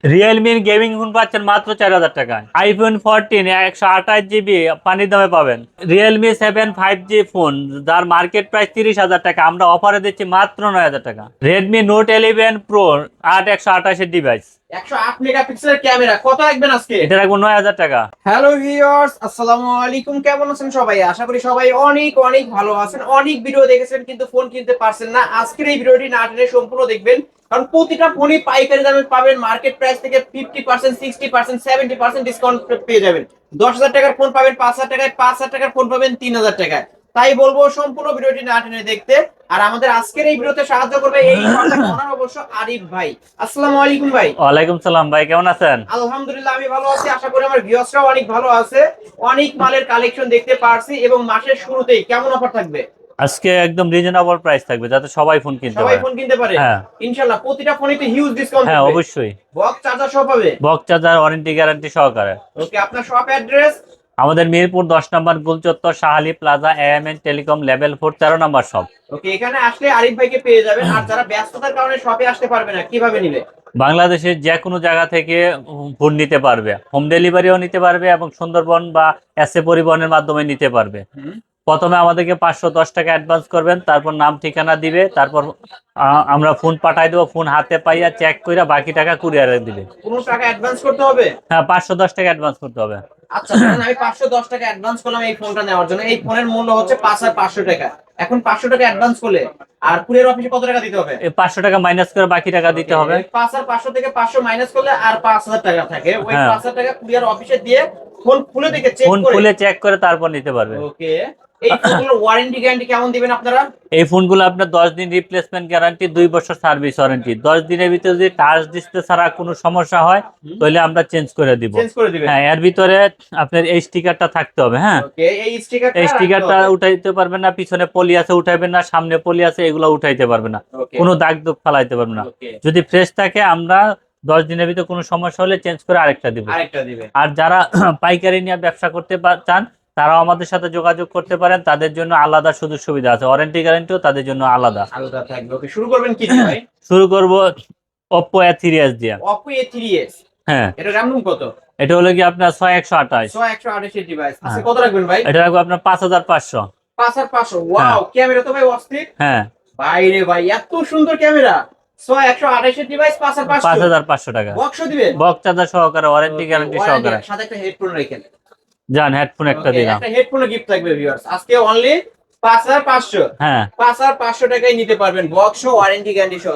রিয়েলমির gaming phone পাচ্ছেন মাত্র 4,000 টাকায়। আইফোন 14 128 জিবি পানির দামে পাবেন। রিয়েলমি 7 5G ফোন যার মার্কেট প্রাইস 30,000 টাকা, আমরা অফারে দিচ্ছি মাত্র 9,000 টাকা। রেডমি নোট 11 প্রো 128 ডিভাইস, 108 মেগাপিক্সেলের ক্যামেরা, কত রাখবেন আজকে? এটা রাখবো 9,000 টাকা। হ্যালো ভিউয়ার্স, আসসালামু আলাইকুম। কেমন আছেন সবাই? আশা করি সবাই অনেক অনেক ভালো আছেন। অনেক ভিডিও দেখেছেন কিন্তু ফোন কিনতে পারছেন না। আজকের এই ভিডিওটি না টেনে সম্পূর্ণ দেখবেন, কারণ প্রতিটা ফোনই পাইকারি দামে পাবেন। মার্কেট প্রাইস থেকে 50%, 60%, 70% ডিসকাউন্ট পেয়ে যাবেন। 10,000 টাকার ফোন পাবেন 5,000 টাকায়, 5,000 টাকার ফোন পাবেন 3,000 টাকায়। তাই বলবো সম্পূর্ণ ভিডিওটি না টেনে দেখতে। আর আমাদের আজকের এই ভিডিওতে সাহায্য করবে এই অনার অবশ্য আরিফ ভাই। আসসালামু আলাইকুম ভাই। ওয়ালাইকুম সালাম ভাই, কেমন আছেন? আলহামদুলিল্লাহ আমি ভালো আছি, আশা করি আমার ভিউয়ার্সরাও অনেক ভালো আছে। অনেক মালের কালেকশন দেখতে পারছি এবং মাসের শুরুতেই কেমন অফার থাকবে? আজকে একদম রিজনেবল প্রাইস থাকবে যাতে সবাই ফোন কিনতে সবাই পারে। ফোন কিনতে পারে হ্যাঁ ইনশাআল্লাহ। প্রতিটা ফোনে তো হিউজ ডিসকাউন্ট হ্যাঁ থাকবে। অবশ্যই। বক্স চার্জার সহ পাবে। বক্স চার্জার ওয়ারেন্টি গ্যারান্টি সহকারে। ওকে, আপনার শপ অ্যাড্রেস? আমাদের Mirpur 10 number Gulchattar Shahali Plaza AMN telecom level 4 13 number shop. Okay, এখানে আসলে আরিফ ভাইকে পেয়ে যাবেন। আর যারা ব্যস্ততার কারণে শপে আসতে পারবে না, কিভাবে নিবে? বাংলাদেশের যে কোনো জায়গা থেকে ফোন নিতে পারবে, হোম ডেলিভারিও নিতে পারবে এবং সুন্দরবন বা এসএ পরিবহনের মাধ্যমে নিতে পারবে। প্রথমে আমাদেরকে 510 টাকা অ্যাডভান্স করবেন, তারপর নাম ঠিকানা দিবে, তারপর আমরা ফোন পাঠাই দেবো। ফোন হাতে পাইয়া চেক কইরা বাকি টাকা কুরিয়ারে দিবে। কোনো টাকা অ্যাডভান্স করতে হবে? হ্যাঁ 510 টাকা অ্যাডভান্স করতে হবে। আচ্ছা, ধরেন আমি 510 টাকা অ্যাডভান্স করলাম এই ফোনটা নেওয়ার জন্য। এই ফোনের মূল্য হচ্ছে 5,500 টাকা। এখন 500 টাকা অ্যাডভান্স করলে আর কুরিয়ার অফিসে কত টাকা দিতে হবে? এই 500 টাকা মাইনাস করে বাকি টাকা দিতে হবে। 5,500 থেকে 500 মাইনাস করলে আর 5,000 টাকা থাকে। ওই হ্যাঁ 5,000 টাকা কুরিয়ার অফিসে দিয়ে ফোন খুলে দেখে চেক ফোন করে। খুলে চেক করে তারপর নিতে পারবে। ওকে, এই ফোনগুলোর ওয়ারেন্টি গ্যারান্টি কেমন দিবেন আপনারা? এই ফোনগুলো আপনার 10 দিন রিপ্লেসমেন্ট গ্যারান্টি, 2 বছর সার্ভিস ওয়ারেন্টি। 10 দিনের ভিতরে যদি টাচ ডিসপ্লে ছাড়া কোনো সমস্যা হয় তাহলে আমরা চেঞ্জ করে দিব। চেঞ্জ করে দিবেন। হ্যাঁ এর ভিতরে আপনার এই স্টিকারটা থাকতে হবে। হ্যাঁ ওকে, এই স্টিকারটা এই স্টিকারটা উঠাইতে পারবেন না, পিছনে পলি আছে উঠাইবেন না, সামনে পলি আছে এগুলো উঠাইতে পারবে না, ওকে কোনো দাগ দুগ ফালাইতে পারবে না। ওকে, যদি ফ্রেশ থাকে আমরা 10 দিনের ভিতরে কোনো সমস্যা হলে চেঞ্জ করে আরেকটা দিব। আরেকটা দিবেন। আর যারা পাইকারি নিয়ে ব্যবসা করতে চান তারাও আমাদের সাথে যোগাযোগ করতে পারেন, তাদের জন্য আলাদা সুযোগ সুবিধা আছে। ওয়ারেন্টি গ্যারান্টিও তাদের জন্য আলাদা। আলাদা থাকবে। ওকে, শুরু করবেন কি দিয়ে ভাই? শুরু করব Oppo A3s দিয়ে। Oppo A3s, হ্যাঁ এটা RAM রুম কত? এটা হলো কি আপনার 6128। 128 এর ডিভাইস আছে। হ্যাঁ। কত রাখবেন ভাই? এটা রাখবো আপনার 5,500। 5,500। ওয়াও, ক্যামেরা তো ভাই অস্থির। হ্যাঁ ভাই রে ভাই, এত সুন্দর ক্যামেরা। 128 এর ডিভাইস 5,500। 5,500 টাকা। বক্স দিবেন? বক্স চার্জার সহকারে, ওয়ারেন্টি গ্যারান্টি সহকারে। সাথে একটা হেডফোন রাখেন। যান হেডফোন একটা ওকে, দিলাম। একটা হেডফোনও গিফট থাকবে ভিউয়ার্স। আজকে অনলি 5,500। হ্যাঁ 5,500 টাকায় নিতে পারবেন বক্স সহ, ওয়ারেন্টি গ্যারান্টি সহ।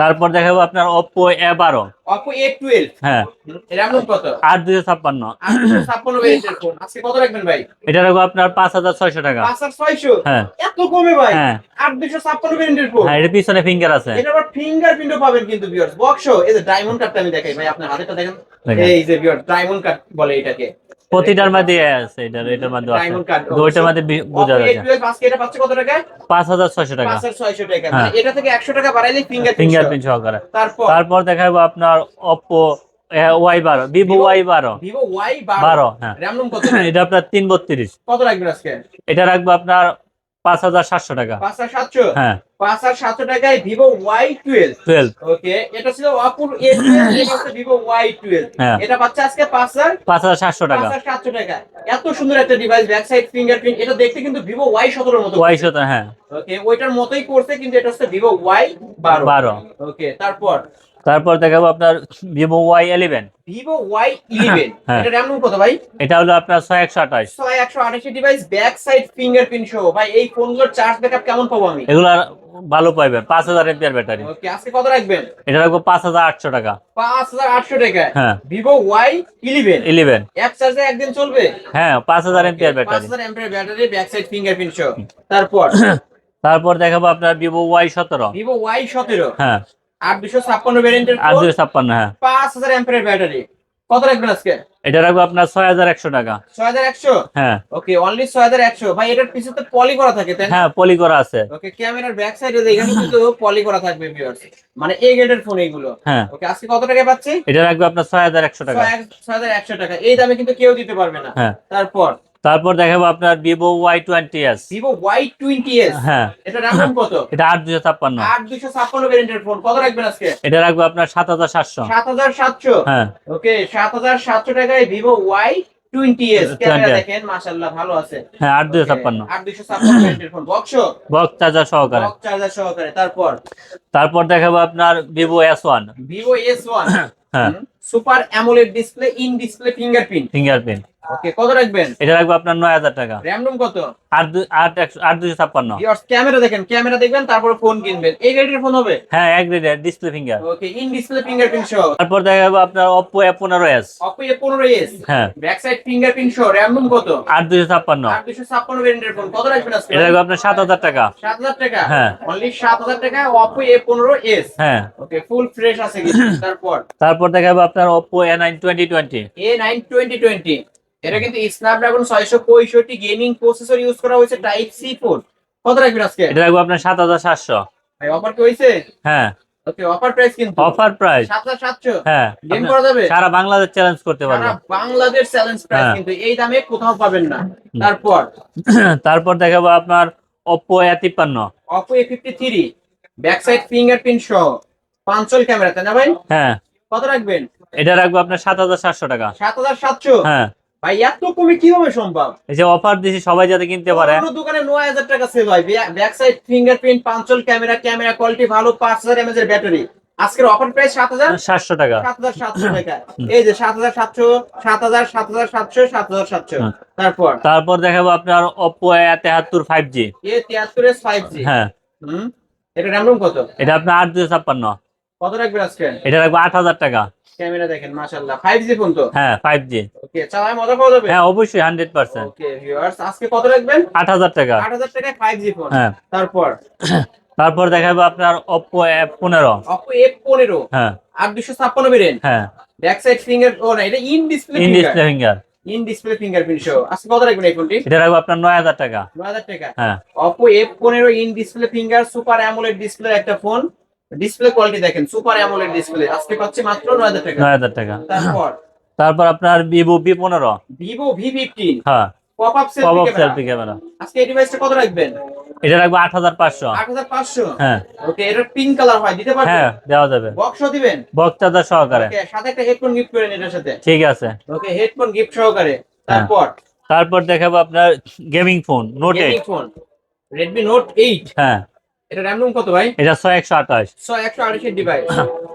তারপর দেখাবো আপনার Oppo A12। Oppo A12, হ্যাঁ RAM রুম কত? 8,256। 856 ভেরিয়েন্টের ফোন। আজকে কত রাখবেন ভাই? এটা রাখবো আপনার 5,600 টাকা। 5,600? হ্যাঁ এত কমে ভাই? হ্যাঁ 856 ভেরিয়েন্টের ফোন। হ্যাঁ এর পিছনে ফিঙ্গার আছে। এটা আবার ফিঙ্গারপ্রিন্টও পাবেন কিন্তু ভিউয়ার্স। বক্স এই যে ডায়মন্ড কাটটা আমি দেখাই ভাই, আপনার হাতেটা দেখেন। দেখেন। এই যে ভিউয়ার্স, ডায়মন্ড কাট বলে এটাকে। প্রতিটার মধ্যে আছে, এটার মধ্যে আছে। Diamond cut. দুইটার মধ্যে বোঝা Oppo যাচ্ছে। A12 আজকে এটা পাচ্ছে কত টাকা? 5,600 টাকা। 5,600 টাকা। হ্যাঁ। মানে এটা থেকে 100 টাকা বাড়াইলে ফিঙ্গারপ্রিন্ট সহকারে। তারপর তারপর দেখাবো আপনার Oppo Y12, Vivo Y12। Vivo Y12, 12 হ্যাঁ। RAM রুম কত? এটা আপনার 332। কত রাখবেন আজকে? এটা রাখবো আপনার 5,700 টাকা। 5,700? হ্যাঁ 5,700 টাকায় Vivo Y12। 12। ওকে, এটা ছিল Oppo A12, এটা হচ্ছে Vivo Y12। হ্যাঁ এটা পাচ্ছে আজকে 5,700 টাকা। 5,700 টাকা। এত সুন্দর একটা ডিভাইস, ব্যাক সাইড ফিঙ্গারপ্রিন্ট। এটা দেখতে কিন্তু Vivo Y17 এর মতো। Y17 হ্যাঁ। ওকে, ওইটার মতোই করছে কিন্তু এটা হচ্ছে Vivo Y12। 12। ওকে, তারপর দেখাবো আপনার Vivo Y11। Vivo Y11, হ্যাঁ। এটা RAM রুম কত ভাই? এটা হলো আপনার 6,128। 128 ডিভাইস, ব্যাক সাইড ফিঙ্গারপ্রিন্ট সহ। ভাই এই ফোনগুলোর চার্জ ব্যাকআপ কেমন পাবো আমি? এগুলো ভালো পাইবেন, 5,000 এমপিআর ব্যাটারি। ওকে, আজকে কত রাখবেন? এটা রাখবো 5,800 টাকা। 5,800 টাকা। হ্যাঁ Vivo Y11, 11। এক চার্জে একদিন চলবে? হ্যাঁ 5,000 MPR battery. 5,000 MPR battery, back side fingerprint সহ। তারপর দেখাবো আপনার Vivo Y17। Vivo Y17, হ্যাঁ 856 ভ্যারিয়েন্টের ফোন, 8,256 হ্যাঁ। 5,000 এমপিআর ব্যাটারি। কত রাখবেন আজকে? এটা রাখবো আপনার 6,100 টাকা। 6,100? হ্যাঁ ওকে, অনলি 6,100। ভাই এটার পিছনে তো পলি করা থাকে তাই না? হ্যাঁ পলি করা আছে। ওকে, ক্যামেরার ব্যাক সাইডে এখানে কিন্তু পলি করা থাকবে ভিউয়ার্স। মানে এ গ্রেডের ফোন এইগুলো। হ্যাঁ ওকে, আজকে কত টাকায় পাচ্ছি? এটা রাখবো আপনার 6,100 টাকা। 6,100 টাকা। এই দামে কিন্তু কেউ দিতে পারবে না। হ্যাঁ তারপর তারপর দেখাবো আপনার ভিভো Y20s। ভিভো Y20s, হ্যাঁ, এটা দাম কত? এটা 8256। 8256 ভ্যারিয়েন্টের ফোন, কত রাখবেন আজকে? এটা রাখবো আপনার 7700। 7700। হ্যাঁ, ওকে, 7700 টাকায় ভিভো Y20s, ক্যামেরা 20s। দেখেন মাশাআল্লাহ ভালো আছে। হ্যাঁ, 8256। 8256 ভ্যারিয়েন্টের ফোন, বক্স বক্স চার্জার সহকারে। বক্স চার্জার সহকারে। তারপর তারপর দেখাবো আপনার ভিভো S1। ভিভো S1, হ্যাঁ, super AMOLED display, in display fingerprint. Fingerprint. Okay, কত রাখবেন? এটা রাখবো আপনার 9000 টাকা। র‍্যাম রুম কত? 8256। ভিউয়ার্স, ক্যামেরা দেখেন, ক্যামেরা দেখবেন তারপর ফোন কিনবেন। এই রেটের ফোন হবে? হ্যাঁ, এক রেডের display finger. Okay, in display fingerprint সহ। তারপর দেখাবো আপনার Oppo F15s। Oppo A15s, হ্যাঁ, ব্যাক সাইড ফিঙ্গারপ্রিন্ট সহ, র‍্যাম রুম কত? 8256। 8256 ভ্যারিয়েন্টের ফোন, কত রাখবেন আজকে? এটা রাখবো আপনার 7000 টাকা। 7000 টাকা? হ্যাঁ। অনলি 7000 টাকা Oppo A15s। হ্যাঁ, ওকে, ফুল ফ্রেশ আছে কিন্তু। তারপর দেখাবো আপনার Oppo A9 2020। A9 2020, এটা কিন্তু স্ন্যাপড্রাগন 665 গেমিং প্রসেসর ইউজ করা হয়েছে, টাইপ সি পোর্ট। কত রাখবেন আজকে? এটা রাখবো আপনার 7700। ভাই অফার কি হইছে? হ্যাঁ, ওকে, অফার প্রাইস কিন্তু অফার প্রাইস। 7700। হ্যাঁ, গেম করা যাবে? সারা বাংলাদেশ চ্যালেঞ্জ করতে সারা পারবে। বাংলাদেশ চ্যালেঞ্জ প্রাইস, হ্যাঁ। কিন্তু এই দামে কোথাও পাবেন না। তারপর তারপর দেখাবো আপনার Oppo A53। Oppo A53, back side fingerprint সহ, পাঁচল ক্যামেরা, তাই না ভাই? হ্যাঁ, কত রাখবেন? এটা রাখবো আপনার 7700 টাকা। 7700? হ্যাঁ, ভাই এত কমে কিভাবে সম্ভব? এই যে অফার দিছি সবাই যাতে কিনতে পারে। অন্য দোকানে 9000 টাকা সেল হয়, ব্যাক সাইড ফিঙ্গারপ্রিন্ট, পাঁচল ক্যামেরা, ক্যামেরা কোয়ালিটি ভালো, 5000 mAh এর ব্যাটারি। আজকের অফার প্রাইস 700 টাকা। 7700 টাকা। এই যে 7700, 7000, 7700, 7700। হুম। তারপর দেখাবো আপনার Oppo A73 5G। A73s 5G। হ্যাঁ, এটা র‍্যাম রুম কত? এটা আপনার 8256। কত রাখবেন আজকে? এটা রাখবো 8000 টাকা। ক্যামেরা দেখেন মাশাআল্লাহ, 5G ফোন তো। হ্যাঁ, 5G। ওকে, চালায় মজা পাওয়া যাবে? হ্যাঁ, অবশ্যই 100%। ওকে ভিউয়ার্স, আজকে কত রাখবেন? 8000 টাকা। 8000 টাকায় 5G ফোন। হ্যাঁ, তারপর দেখাবো আপনার Oppo F15। Oppo F15, হ্যাঁ, 8256 ভেরিয়েন্ট, হ্যাঁ, ব্যাক সাইড ফিঙ্গার, ও না, এটা in display in finger, display finger. In display fingerprint সহ। আজকে কত রাখবেন এই ফোনটি? এটা রাখবো আপনার 9000 টাকা। 9000 টাকা। হ্যাঁ, Oppo F15 in display finger, super AMOLED display একটা ফোন। ডিসপ্লে কোয়ালিটি দেখেন, সুপার অ্যামোলেড ডিসপ্লে। আজকে পাচ্ছি মাত্র 9000 টাকা। 9000 টাকা। তারপর আপনার Vivo V15। Vivo V15, হ্যাঁ, pop up pop selfie selfie camera. Camera. আজকে এই ডিভাইসটা কত রাখবেন? এটা রাখবো 8500। 8500? হ্যাঁ, ওকে, এটা পিঙ্ক কালার হয়, দিতে পারবেন? হ্যাঁ, দেওয়া যাবে। বক্সও দিবেন? বক্স চার্জার সহকারে। ওকে, সাথে একটা হেডফোন গিফট করেন এটার সাথে। ঠিক আছে। ওকে, হেডফোন গিফট সহকারে। হ্যাঁ। তারপর দেখাবো আপনার gaming phone Note 8। Phone Redmi Note 8, হ্যাঁ, এটা র‍্যাম রুম কত ভাই? এটা 6128। 128 এর ডিভাইস।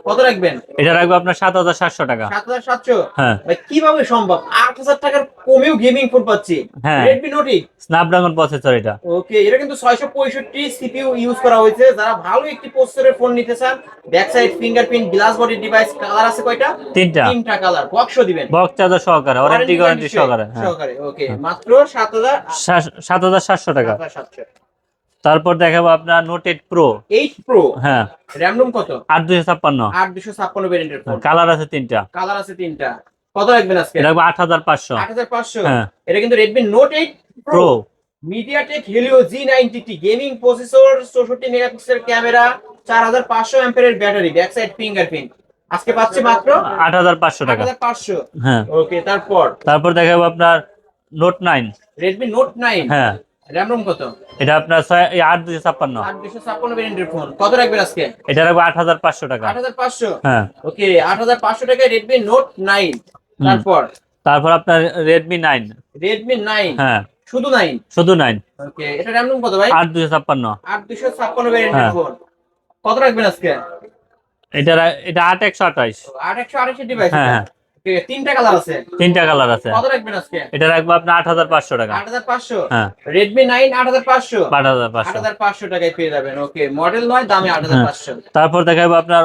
কত রাখবেন? এটা রাখবো আপনার 7700 টাকা। 7700? হ্যাঁ, ভাই কিভাবে সম্ভব? 8000 টাকার কমেও গেমিং ফোন পাচ্ছি। হ্যাঁ। Redmi Note 8। স্ন্যাপড্রাগন প্রসেসর এটা। ওকে, এটা কিন্তু 665 সিপিইউ ইউজ করা হয়েছে। যারা ভালো একটি প্রসেসরের ফোন নিতে চান, back side fingerprint, glass body device, colour আছে কয়টা? তিনটা কালার, বক্সও দিবেন? বক্স চার্জার সহকারে, ওয়ারেন্টি সহকারে। হ্যাঁ, সহকারে। ওকে, হ্যাঁ। মাত্র 7700 টাকা। 7700। তারপর দেখাবো আপনার Note 8 Pro। 8 Pro, হ্যাঁ, র‍্যাম রুম কত? 8256। 8256 ভেরিয়েন্টের ফোন, কালার আছে তিনটা। কালার আছে তিনটা। কত রাখবেন আজকে? এটা রাখবো 8500। 8500? হ্যাঁ, এটা কিন্তু Redmi Note 8 Pro, Pro। MediaTek Helio G90T gaming processor, 64 megapixel camera, 4500 অ্যাম্পিয়ারের ব্যাটারি, ব্যাক সাইড ফিঙ্গারপ্রিন্ট। আজকে পাচ্ছি মাত্র 8500 টাকা। 8500। হ্যাঁ, ওকে, তারপর দেখাবো আপনার Note 9। Redmi Note 9, হ্যাঁ, র‍্যাম রুম কত? এটা আপনার 8256। 8256 ভেরিয়েন্টের ফোন, কত রাখবেন আজকে? এটা রাখবো 8500 টাকা। 8500? হ্যাঁ, ওকে, 8500 টাকায় Redmi Note 9। তারপর আপনার Redmi 9। Redmi 9, হ্যাঁ, শুধু 9? শুধু 9। ওকে, এটা র‍্যাম রুম কত ভাই? 8256। 8256 ভেরিয়েন্টের হ্যাঁ। ফোন, কত রাখবেন আজকে? এটা 8128। 8128 এর ডিভাইস। হ্যাঁ, হ্যাঁ, ওকে, তিনটা কালার আছে? তিনটা কালার আছে। কত রাখবেন আজকে? এটা রাখবো আপনার 8500 টাকা। 8500? হ্যাঁ, Redmi 9 8500? 8500। 8500 টাকায় পেয়ে যাবেন। ওকে, মডেল নয়, দামে 8500। তারপর দেখাবো আপনার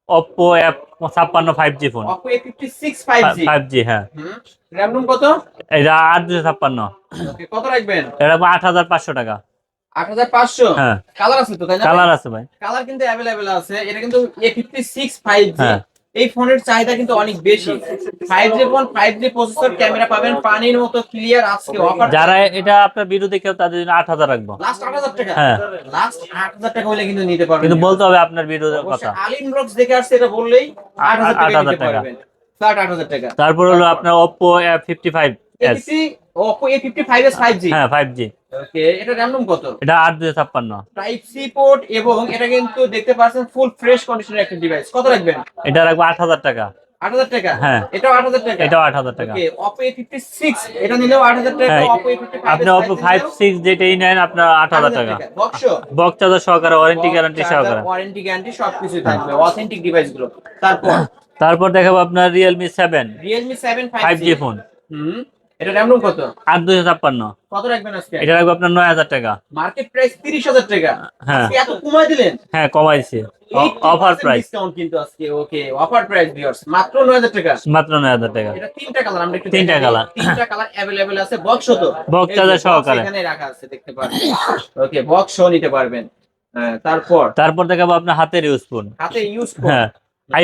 Oppo F56 5G phone. Oppo A56 5G। 5G। হ্যাঁ, র‍্যাম রুম কত? এটা 8256। ওকে, কত রাখবেন? এটা রাখবো 8500 টাকা। 8500? হ্যাঁ, কালার আছে তো, তাই না? কালার আছে ভাই। কালার কিন্তু अवेलेबल আছে। এটা কিন্তু A56 5G। হ্যাঁ। এই ফোনের চাহিদা কিন্তু অনেক বেশি। 5G phone, 5G processor, camera পাবেন পানির মতো ক্লিয়ার। আজকে অফার, যারা এটা আপনার ভিডিও দেখে তাদের জন্য 8000 রাখবো। লাস্ট 8000 টাকা। হ্যাঁ। লাস্ট 8000 টাকা হলে কিন্তু নিতে পারবেন। কিন্তু বলতে হবে আপনার ভিডিওর কথা। অবশ্যই আলিম ব্লগস দেখে আসছে, এটা বললেই 8000 টাকা 8000 নিতে টাকা। পারবেন। ফ্ল্যাট 8000 টাকা। তারপর হলো আপনার Oppo F55। S. A50 Oppo A55s 5G। হ্যাঁ 5G। ওকে, এটা RAM ROM কত? এটা 8256। টাইপ সি পোর্ট, এবং এটা কিন্তু দেখতে পাচ্ছেন ফুল ফ্রেশ কন্ডিশনের একটা ডিভাইস। কত রাখবেন? এটা রাখবো 8000 টাকা। 8000 টাকা? হ্যাঁ এটাও 8000 টাকা? এটাও 8000 টাকা। ওকে, Oppo A56 এটা নিলেও 8000 টাকা, হ্যাঁ Oppo A55s আপনি Oppo 5G নিলেও 56 যেটাই নেন আপনার 8000 টাকা। বক্স বক্স চার্জার সহকারে, ওয়ারেন্টি গ্যারান্টি সহকারে। ওয়ারেন্টি গ্যারান্টি সবকিছু থাকবে, অথেন্টিক ডিভাইস গুলো। তারপর তারপর দেখাবো আপনার Realme 7 Realme 7 5G 5G। Phone. হুম, এটা RAM ROM কত? 8256। কত রাখবেন আজকে? এটা রাখবো আপনার 9000 টাকা। মার্কেট প্রাইস 30000 টাকা, হ্যাঁ আজকে এত কমায় দিলেন? হ্যাঁ কমাইছি, অফার 80% প্রাইস। ডিসকাউন্ট কিন্তু আজকে। ওকে, অফার প্রাইস ভিউয়ার্স, মাত্র 9000 টাকা। মাত্র 9000 টাকা। এটা তিনটা কালার, আমরা একটু তিনটা দেখাই দিই। কালার। তিনটা কালার अवेलेबल আছে। বক্স তো বক্স এই যে চার্জার box সহকারে। এখানে রাখা আছে, দেখতে পারবেন। ওকে, বক্স সহ নিতে পারবেন। হ্যাঁ, তারপর দেখাবো আপনার হাতের ইউজ ফোন। হাতে ইউজ ফোন। হ্যাঁ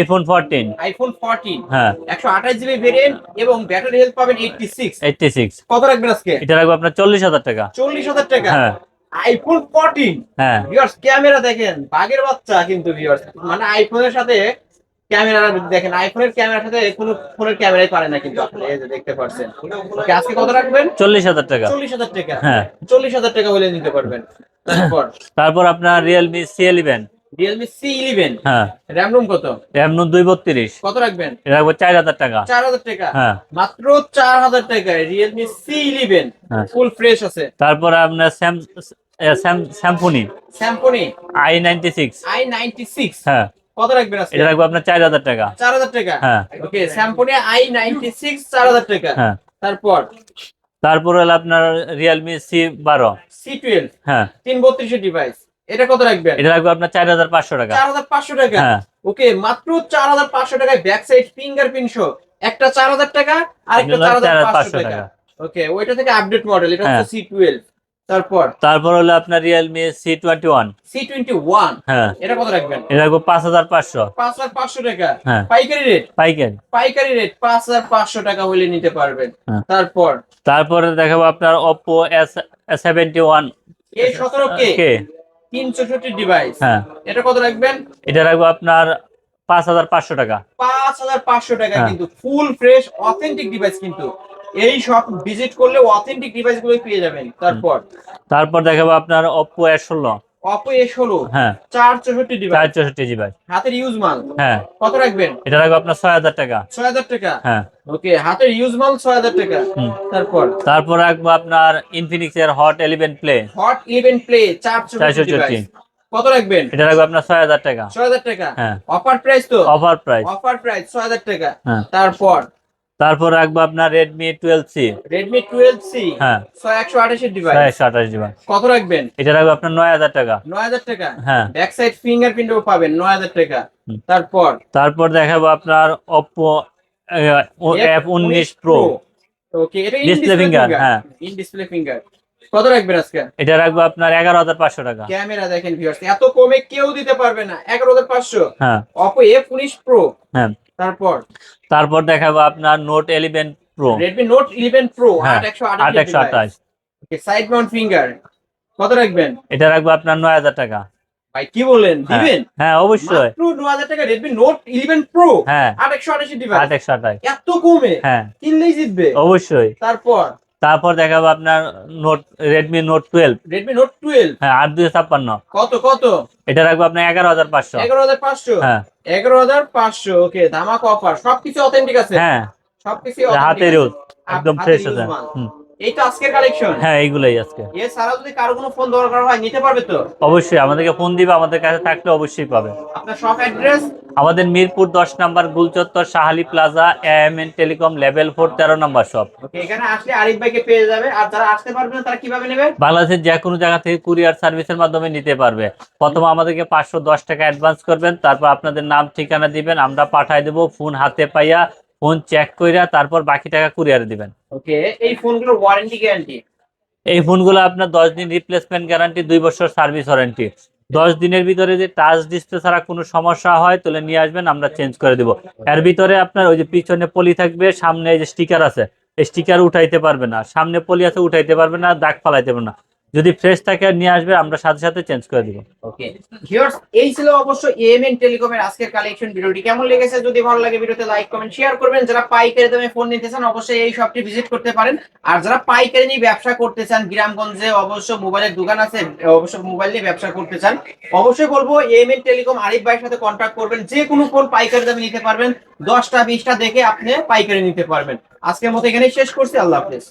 iPhone 14। আইফোন 14 হ্যাঁ 128 জিবি ভেরিয়েন্ট, এবং ব্যাটারি হেলথ পাবেন 86। 86। কত রাখবেন আজকে? এটা রাখবো আপনার 40000 টাকা। 40000 টাকা? হ্যাঁ আইফোন 14। হ্যাঁ ভিউয়ার্স, ক্যামেরা দেখেন, বাঘের বাচ্চা কিন্তু ভিউয়ার্স। মানে আইফোনের সাথে ক্যামেরা দেখেন, আইফোনের ক্যামেরার সাথে কোনো ফোনের ক্যামেরাই পারে না কিন্তু, আপনি এই যে দেখতে পাচ্ছেন। ওকে, আজকে কত রাখবেন? 40000 টাকা। 40000 টাকা? হ্যাঁ 40000 টাকা হলে নিতে পারবেন। তারপর তারপর আপনার Realme C11। Realme C11 হ্যাঁ RAM ROM কত? RAM 232। কত রাখবেন? এটা রাখবো 4000 টাকা। 4000 টাকা? হ্যাঁ মাত্র 4000 টাকায় Realme C11 হ্যাঁ। ফুল ফ্রেশ আছে। তারপর আপনার Symphony Symphony i96। i96 হ্যাঁ কত রাখবেন আজকে? এটা রাখবো আপনার 4000 টাকা। 4000 টাকা? হ্যাঁ ওকে, Symphony i96 4000 টাকা। হ্যাঁ তারপর তারপর হলো আপনার Realme C12। C12 হ্যাঁ 332 এর ডিভাইস, এটা কত রাখবেন? এটা রাখবো আপনার 4500 টাকা। 4500 টাকা? হ্যাঁ ওকে, মাত্র 4500 টাকায় ব্যাক সাইড ফিঙ্গারপ্রিন্ট সহ একটা 4000 টাকা, আর একটা 4500 টাকা। ওকে, ওইটা থেকে আপডেট মডেল, এটা হচ্ছে C12। তারপর হলো আপনার Realme C21। C21 হ্যাঁ এটা কত রাখবেন? এটা রাখবো 5500। 5500 টাকা? হ্যাঁ পাইকারি রেট? পাইকারি। পাইকারি রেট 5500 টাকা হলে নিতে পারবেন। হ্যাঁ। তারপর দেখাবো আপনার Oppo S71 A17 কে। 364 ডিভাইস, হ্যাঁ এটা কত রাখবেন? এটা রাখবো আপনার 5500 টাকা। 5500 টাকা হ্যাঁ। কিন্তু ফুল ফ্রেশ অথেন্টিক ডিভাইস, কিন্তু এই সব ভিজিট করলে অথেন্টিক ডিভাইস গুলো পেয়ে যাবেন। তারপর দেখাবো আপনার Oppo A16। Oppo A16 হ্যাঁ 464 ডিভাইস, 464 জিবি। হাতের ইউজ মাল। হ্যাঁ কত রাখবেন? এটা রাখবো আপনার 6000 টাকা। 6000 টাকা? হ্যাঁ ওকে, হাতের ইউজ মাল 6000 টাকা। হুম। তারপর রাখবো আপনার Infinix এর Hot 11 Play hot 11 play 464 device, 464। কত রাখবেন? এটা রাখবো আপনার 6000 টাকা। 6000 টাকা? হ্যাঁ অফার প্রাইস তো? Offer price. অফার প্রাইস 6000 টাকা। হ্যাঁ তারপর রাখবো আপনার Redmi 12C। Redmi 12C হ্যাঁ 128 এর ডিভাইস, 128 জিবি। কত রাখবেন? এটা রাখবো আপনার 9000 টাকা। 9000 টাকা? হ্যাঁ ব্যাক সাইড ফিঙ্গারপ্রিন্টও পাবেন 9000 টাকা। হুম। তারপর দেখাবো আপনার Oppo F19 Pro। ওকে, এটা in Display display finger, finger. হ্যাঁ। ইন ডিসপ্লে ফিঙ্গার, কত রাখবেন আজকে? এটা রাখবো আপনার 11500 টাকা। ক্যামেরা দেখেন ভিউয়ার্স, এত কমে কেউ দিতে পারবে না, 11500। হ্যাঁ Oppo F19 Pro। হ্যাঁ তারপর দেখাবো আপনার Note 11 Pro। Redmi Note 11 Pro হ্যাঁ 8128। ওকে, সাইড মাউন্ট ফিঙ্গার, কত রাখবেন? এটা রাখবো আপনার 9000 টাকা। ভাই কি বলেন, দিবেন? হ্যাঁ অবশ্যই। মাত্র 9000 টাকা Redmi Note 11 Pro হ্যাঁ 8128 ডিভাইস, 8128। এত কমে হ্যাঁ কিনলেই জিতবে। অবশ্যই। তারপর দেখাবো আপনার Redmi Note 12। Redmi Note 12 হ্যাঁ 8256। কত? এটা রাখবো আপনার 11500। 11500? হ্যাঁ 11500। ওকে, ধামাকা অফার, সবকিছু অথেন্টিক আছে। হ্যাঁ সবকিছু হাতের ইউজ একদম ফ্রেশ আছে। এই তো আজকের কালেকশন। হ্যাঁ এইগুলাই আজকে। এছাড়াও যদি কারো কোনো ফোন দরকার হয় নিতে পারবে তো? অবশ্যই আমাদেরকে ফোন দিবে, আমাদের কাছে থাকলে অবশ্যই পাবে। আপনার শপ অ্যাড্রেস? আমাদের Mirpur 10 number Gulchattar Shahali Plaza, AMN telecom level 4 13 number shop. Okay, এখানে আসলে আরিফ ভাইকে পেয়ে যাবে। আর যারা আসতে পারবে না তারা কিভাবে নেবে? বাংলাদেশের যে কোনো জায়গা থেকে কুরিয়ার সার্ভিসের মাধ্যমে নিতে পারবে। প্রথমে আমাদেরকে 510 টাকা অ্যাডভান্স করবেন, তারপর আপনাদের নাম ঠিকানা দিবেন, আমরা পাঠাই দেবো। ফোন হাতে পাইয়া ফোন চেক কইরা তারপর বাকি টাকা কুরিয়ারে দিবেন। ওকে, এই ফোনগুলোর ওয়ারেন্টি গ্যারান্টি? এই ফোনগুলো আপনার 10 দিন রিপ্লেসমেন্ট গ্যারান্টি, 2 বছর সার্ভিস ওয়ারেন্টি। 10 দিনের ভিতরে যে টাচ ডিসপ্লে ছাড়া কোনো সমস্যা হয় তাহলে নিয়ে আসবেন, আমরা চেঞ্জ করে দিব। এর ভিতরে আপনার ওই যে পিছনে পলি থাকবে, সামনে এই যে স্টিকার আছে, এই স্টিকার উঠাইতে পারবে না, সামনে পলি আছে উঠাইতে পারবে না, দাগ ফালাইতে পারবে না। যদি ফ্রেশ থাকে নিয়ে আসবে, আমরা সাথে সাথে চেঞ্জ করে দিব। ওকে ভিউয়ার্স, এই ছিল অবশ্য এএমএন টেলিকমের আজকের কালেকশন। ভিডিওটি কেমন লেগেছে, যদি ভালো লাগে ভিডিওতে লাইক কমেন্ট শেয়ার করবেন। যারা পাইকারি দামে ফোন নিতে চান অবশ্যই এই শপটি ভিজিট করতে পারেন। আর যারা পাইকারি নিয়ে ব্যবসা করতে চান, গ্রামগঞ্জে অবশ্য মোবাইলের দোকান আছে, অবশ্য মোবাইল নিয়ে ব্যবসা করতে চান, অবশ্যই বলবো এএমএন টেলিকম আরিফ ভাইয়ের সাথে কন্ট্যাক্ট করবেন। যে কোনো ফোন পাইকারি দামে নিতে পারবেন, 10টা 20টা দেখে আপনি পাইকারি নিতে পারবেন। আজকের মতো এখানেই শেষ করছি, আল্লাহ হাফেজ।